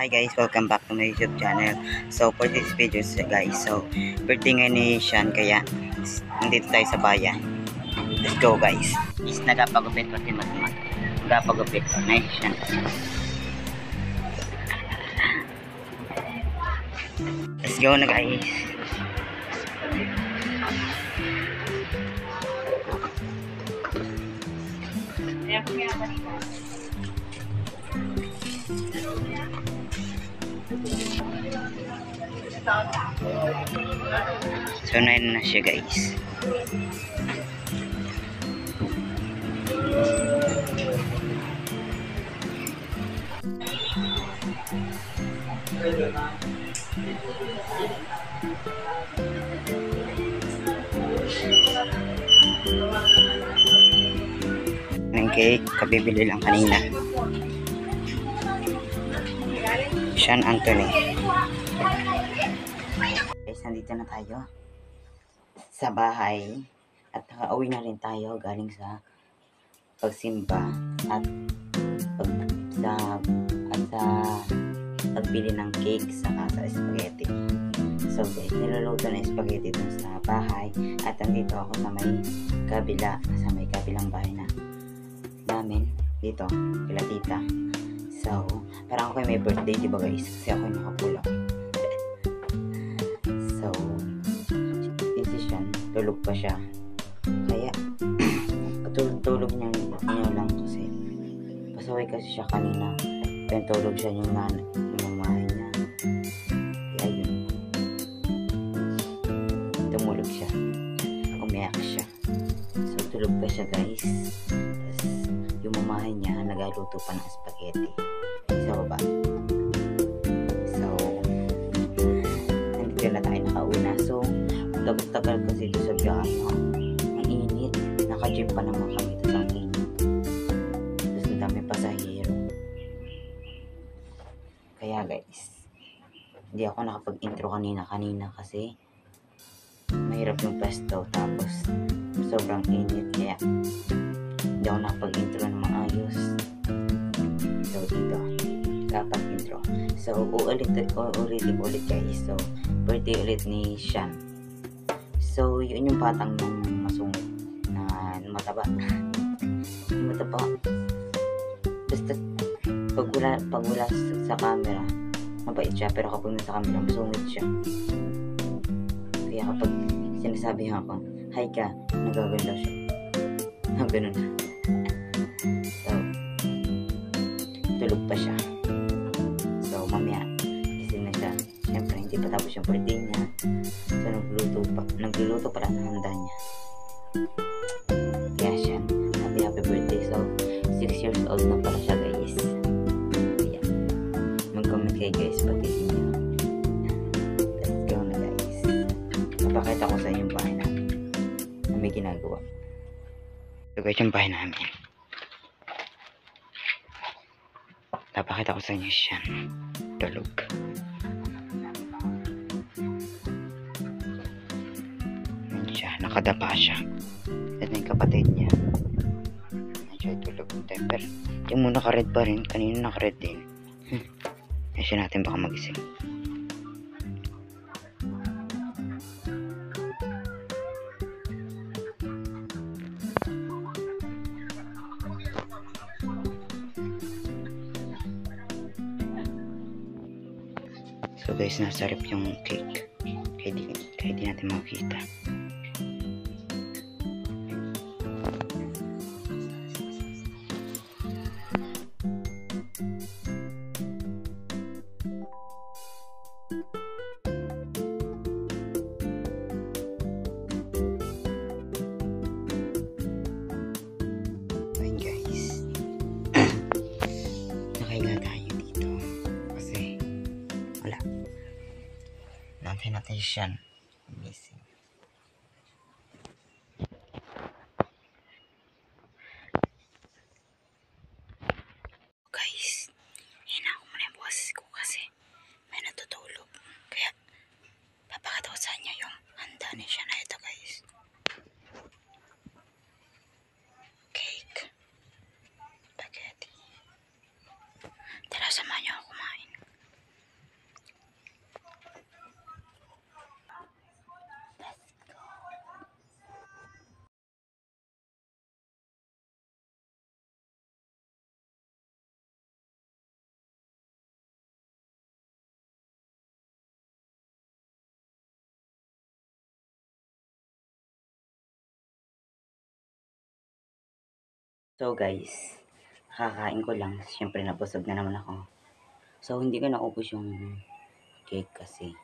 Hi guys, welcome back to my YouTube channel. So for this video guys, so birthday ngayon ni Sean, kaya nandito tayo sa bayan. Let's go guys. Is nagapagupit ko din matmat. Nagapagupit ko na Sean. Let's go na guys. So 9 na siya guys. Ng cake, kabibili lang kanina. Sean Anthony. Guys, nandito na tayo sa bahay at nakauwi na rin tayo galing sa pagsimba at sa pagbili ng cake sa spaghetti. So guys, niluluto na spaghetti dun sa bahay at nandito ako sa may kabilang bahay na namin dito, kila tita. So, parang ako may birthday, diba guys? Kasi ako nakapula. So, decision, tulog pa siya. Kaya, tulog niya lang kasi pasaway kasi siya kanina. Kaya tulog siya yung mamahay niya. Kaya yun. Tumulog siya. Umiyak siya. So, tulog pa siya guys. Tapos, yung mamahay niya, nagaluto pa ng spaghetti. Sa baba. So, nandito na tayo nakauna. So, tagal kasi ito sa biyahe. Ang init. Naka-jeep pa naman kami ito sa init. Tapos ang dami pasahero. Kaya guys, hindi ako nakapag-intro kanina kasi mahirap yung pesto. Tapos, sobrang init. Kaya, hindi ako nakapag-intro ng maayos. So, dito. Dapat intro. So, ulitin ulit guys. So, birthday ulit ni Sean. So, yun yung batang ng masungit na mataba. Yung mataba. Basta, pag wala sa camera, mabait siya. Pero kapag nasa camera, masungit siya. Kaya kapag sinasabihan ko, hi ka, nagaganda siya. Ganun. So, tulog pa siya. So, mamaya, gising na siya. Siyempre, hindi pa tapos yung birthday niya. So, nagluluto pa lang ng handa niya. Kaya siya, happy birthday. So, 6 years old na pala siya guys. Kaya, mag-comment kayo guys pati niyo. Let's go na guys. Napakita ko sa inyo yung bahay namin na may ginagawa. So guys, yung bahay namin. Napakita ko sa inyo siya. Tulog. Yan siya. Nakadapa siya. At yung kapatid niya. Yan siya tulog. Temper. Yung muna naka-red pa rin. Kanina naka-red din. Yan siya natin baka magising. So guys, nasa rep yung cake. Kaya di natin makikita. Ayun guys. Nakahinga tayo dito. Kasi wala. Natin siya. Amazing. Guys, hina ko muna yung boses ko kasi may natutulog. Kaya, papakita ko sa inyo yung handa ni siya na ito guys. Cake. Spaghetti. Tara, samahan niyo ako kumain. So guys, kakain ko lang. Siyempre nabusog na naman ako. So hindi ko naubos yung cake kasi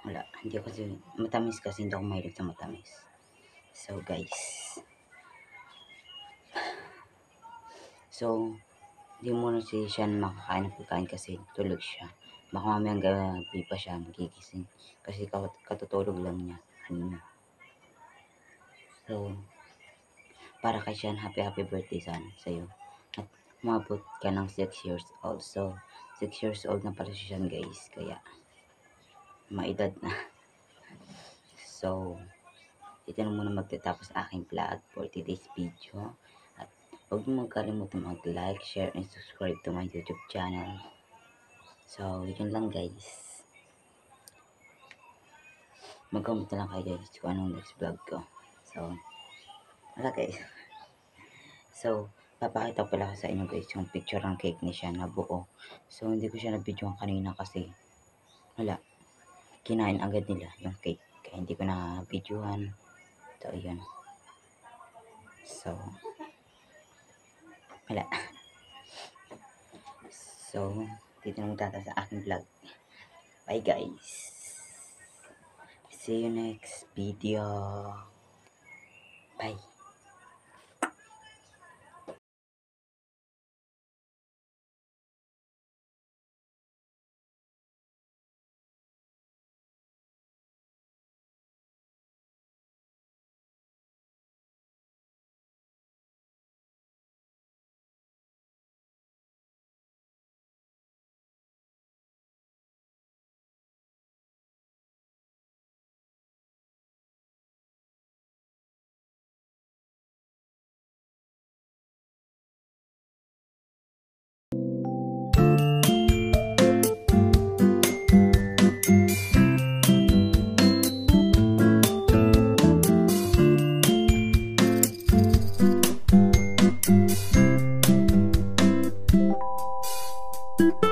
wala. Hindi ako kasi matamis kasi hindi ako mahilig sa matamis. So guys. So hindi muna siya makakain ng pagkain kasi tulog siya. Baka mamayang gabi pa siya magigising. Kasi katutulog lang niya kanina. So para kay Sean, happy birthday sana sa'yo. At umabot ka ng 6 years old. So, 6 years old na pala si Sean guys. Kaya, maedad na. So, ito na muna magtatapos aking vlog for today's video. At huwag mo magkalimutan mag-like, share, and subscribe to my YouTube channel. So, yun lang guys. Mag-comment na lang kayo guys kung anong next vlog ko. So, wala guys. So, papakita ko pala sa inyo guys yung picture ng cake ni siya na buo. So, hindi ko siya na-videoan kanina kasi wala. Kinain agad nila yung cake. Kaya hindi ko na-videoan. So, yun. So, wala. So, dito na magtata sa aking vlog. Bye guys. See you next video. Bye. Thank you.